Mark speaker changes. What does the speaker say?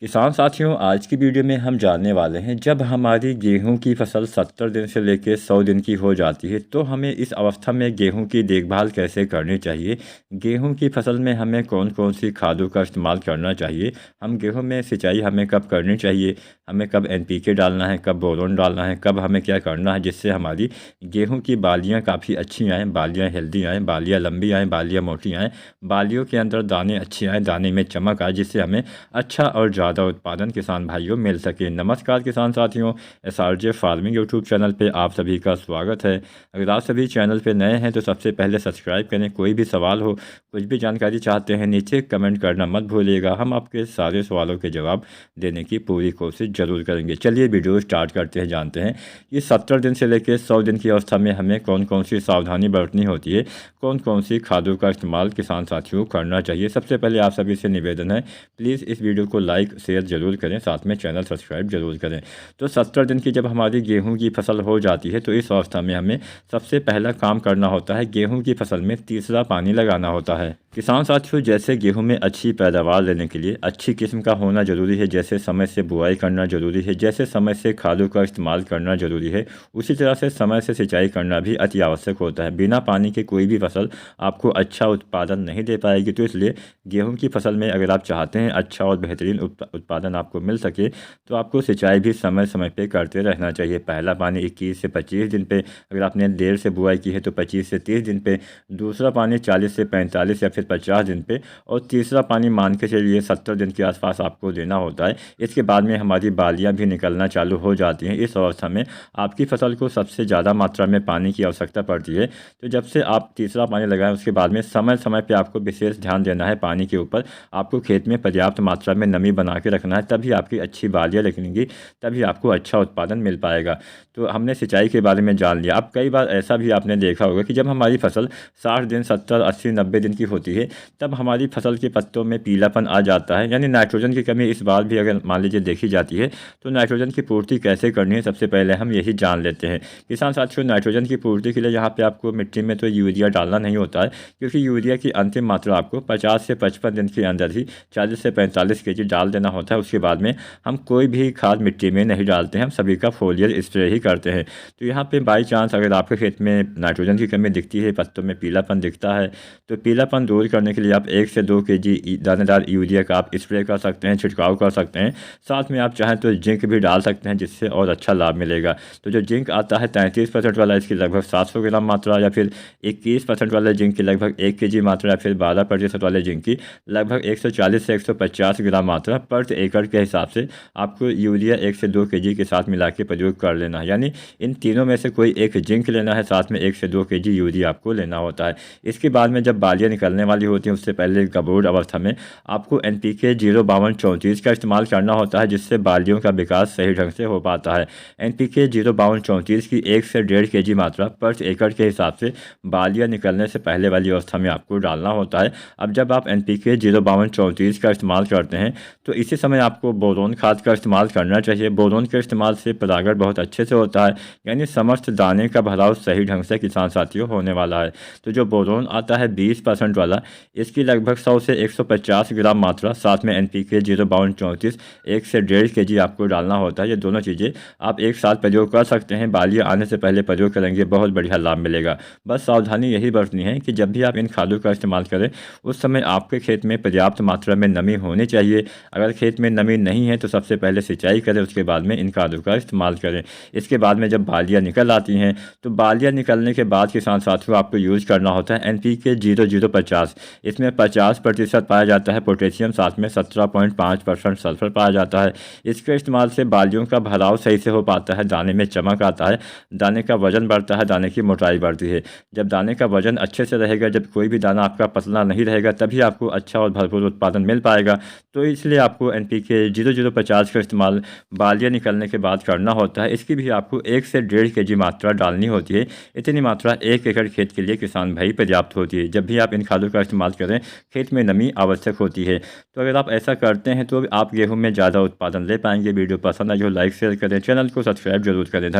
Speaker 1: किसान साथियों, आज की वीडियो में हम जानने वाले हैं जब हमारी गेहूं की फसल 70 दिन से लेकर 100 दिन की हो जाती है तो हमें इस अवस्था में गेहूं की देखभाल कैसे करनी चाहिए। गेहूं की फसल में हमें कौन कौन सी खादों का इस्तेमाल करना चाहिए। हम गेहूं में सिंचाई हमें कब करनी चाहिए, हमें कब NPK डालना है, कब बोरोन डालना है, कब हमें क्या करना है जिससे हमारी गेहूँ की बालियाँ काफ़ी अच्छी आएँ, बालियाँ हेल्दी आएँ, बालियाँ लंबी आएँ, बालियाँ मोटी आएँ, बालियों के अंदर दाने अच्छे आएँ, दाने में चमक आए, जिससे हमें अच्छा और ज़्यादा उत्पादन किसान भाइयों मिल सके। नमस्कार किसान साथियों, SRJ फार्मिंग यूट्यूब चैनल पे आप सभी का स्वागत है। अगर आप सभी चैनल पे नए हैं तो सबसे पहले सब्सक्राइब करें। कोई भी सवाल हो, कुछ भी जानकारी चाहते हैं, नीचे कमेंट करना मत भूलिएगा। हम आपके सारे सवालों के जवाब देने की पूरी कोशिश ज़रूर करेंगे। चलिए वीडियो स्टार्ट करते हैं, जानते हैं कि 70 दिन से लेकर 100 दिन की अवस्था में हमें कौन कौन सी सावधानी बरतनी होती है, कौन कौन सी खादों का इस्तेमाल किसान साथियों को करना चाहिए। सबसे पहले आप सभी से निवेदन है, प्लीज़ इस वीडियो को लाइक शेयर ज़रूर करें, साथ में चैनल सब्सक्राइब जरूर करें। तो 70 दिन की जब हमारी गेहूं की फसल हो जाती है तो इस अवस्था में हमें सबसे पहला काम करना होता है, गेहूं की फसल में तीसरा पानी लगाना होता है। किसान साथियों, जैसे गेहूं में अच्छी पैदावार लेने के लिए अच्छी किस्म का होना जरूरी है, जैसे समय से बुआई करना जरूरी है, जैसे समय से खादों का इस्तेमाल करना जरूरी है, उसी तरह से समय से सिंचाई करना भी अति आवश्यक होता है। बिना पानी के कोई भी फसल आपको अच्छा उत्पादन नहीं दे पाएगी। तो इसलिए गेहूं की फसल में अगर आप चाहते हैं अच्छा और बेहतरीन उत्पादन आपको मिल सके तो आपको सिंचाई भी समय समय पे करते रहना चाहिए। पहला पानी 21 से 25 दिन पे, अगर आपने देर से बुआई की है तो 25 से 30 दिन पे, दूसरा पानी 40 से 45 या फिर 50 दिन पे, और तीसरा पानी मान के चलिए 70 दिन के आसपास आपको देना होता है। इसके बाद में हमारी बालियाँ भी निकलना चालू हो जाती हैं। इस अवस्था में आपकी फसल को सबसे ज़्यादा मात्रा में पानी की आवश्यकता पड़ती है। तो जब से आप तीसरा पानी लगाएं उसके बाद में समय समय पर आपको विशेष ध्यान देना है पानी के ऊपर। आपको खेत में पर्याप्त मात्रा में नमी बना के रखना है, तभी आपकी अच्छी बालियाँ निकलेंगी, तभी आपको अच्छा उत्पादन मिल पाएगा। तो हमने सिंचाई के बारे में जान लिया। अब कई बार ऐसा भी आपने देखा होगा कि जब हमारी फसल 60 दिन 70 80 90 दिन की होती है तब हमारी फसल के पत्तों में पीलापन आ जाता है, यानी नाइट्रोजन की कमी इस बार भी अगर मान लीजिए देखी जाती है। तो नाइट्रोजन की पूर्ति कैसे करनी है, सबसे पहले हम यही जान लेते हैं। किसान साथियों, नाइट्रोजन की पूर्ति के लिए यहाँ पे आपको मिट्टी में तो यूरिया डालना नहीं होता है, क्योंकि यूरिया की अंतिम मात्रा आपको 50 से 55 दिन के अंदर ही 40 से 45 kg डाल देना होता है। उसके बाद में हम कोई भी खाद मिट्टी में नहीं डालते हैं, हम सभी का फोलियर स्प्रे ही करते हैं। तो यहाँ पे बाई चांस अगर आपके खेत में नाइट्रोजन की कमी दिखती है, पत्तों में पीलापन दिखता है, तो पीलापन दूर करने के लिए आप 1 से 2 kg दानेदार यूरिया का आप स्प्रे कर सकते हैं, छिड़काव कर सकते हैं। साथ में आप चाहें तो जिंक भी डाल सकते हैं, जिससे और अच्छा लाभ मिलेगा। तो जो जिंक आता है 33% वाला, इसकी लगभग 700 ग्राम मात्रा, या फिर 21% वाले जिंक की लगभग 1 kg मात्रा, या फिर 12% वाले जिंक की लगभग 140 से 150 ग्राम मात्रा प्रति एकड़ के हिसाब से आपको यूरिया 1 से 2 kg के साथ मिला के प्रयोग कर लेना है। यानी इन तीनों में से कोई एक जिंक लेना है, साथ में 1 से 2 kg यूरिया आपको लेना होता है। इसके बाद में जब बालियाँ निकलने वाली होती हैं उससे पहले गबोड़ अवस्था में आपको NPK 05234 का इस्तेमाल करना होता है, जिससे बालियों का विकास सही ढंग से हो पाता है। NPK 05234 की 1 से 1.5 kg मात्रा प्रति एकड़ के हिसाब से बालियाँ निकलने से पहले वाली अवस्था में आपको डालना होता है। अब जब आप NPK 05234 का इस्तेमाल करते हैं तो इसी समय आपको बोरोन खाद का इस्तेमाल करना चाहिए। बोरोन के इस्तेमाल से परागण बहुत अच्छे से होता है, यानी समस्त दाने का भराव सही ढंग से किसान साथियों होने वाला है। तो जो बोरोन आता है 20% वाला, इसकी लगभग 100 से 150 ग्राम मात्रा, साथ में NPK 05234 1 से 1.5 kg आपको डालना होता है। ये दोनों चीज़ें आप एक साथ प्रयोग कर सकते हैं। बालियाँ आने से पहले प्रयोग करेंगे, बहुत बढ़िया लाभ मिलेगा। बस सावधानी यही बरतनी है कि जब भी आप इन खादों का इस्तेमाल करें उस समय आपके खेत में पर्याप्त मात्रा में नमी होनी चाहिए। अगर खेत में नमी नहीं है तो सबसे पहले सिंचाई करें, उसके बाद में इन खादों का इस्तेमाल करें। इसके बाद में जब बालियाँ निकल आती हैं तो बालियाँ निकलने के बाद किसान साथियों आपको यूज़ करना होता है NPK 0050। इसमें 50% पाया जाता है पोटेशियम, साथ में 17.5% सल्फर पाया जाता है। इसके इस्तेमाल से बालियों का भराव सही से हो पाता है, दाने में चमक आता है, दाने का वजन बढ़ता है, दाने की मोटाई बढ़ती है। जब दाने का वजन अच्छे से रहेगा, जब कोई भी दाना आपका पतला नहीं रहेगा, तभी आपको अच्छा और भरपूर उत्पादन मिल पाएगा। तो इसलिए आपको NPK 0050 का इस्तेमाल बालियाँ निकलने के बाद करना होता है। इसकी भी आपको 1 से 1.5 kg मात्रा डालनी होती है। इतनी मात्रा 1 एकड़ खेत के लिए किसान भाई पर्याप्त होती है। जब भी आप इन खादों का इस्तेमाल करें, खेत में नमी आवश्यक होती है। तो अगर आप ऐसा करते हैं तो आप गेहूं में ज़्यादा उत्पादन ले पाएंगे। वीडियो पसंद आई हो लाइक शेयर करें, चैनल को सब्सक्राइब जरूर करें।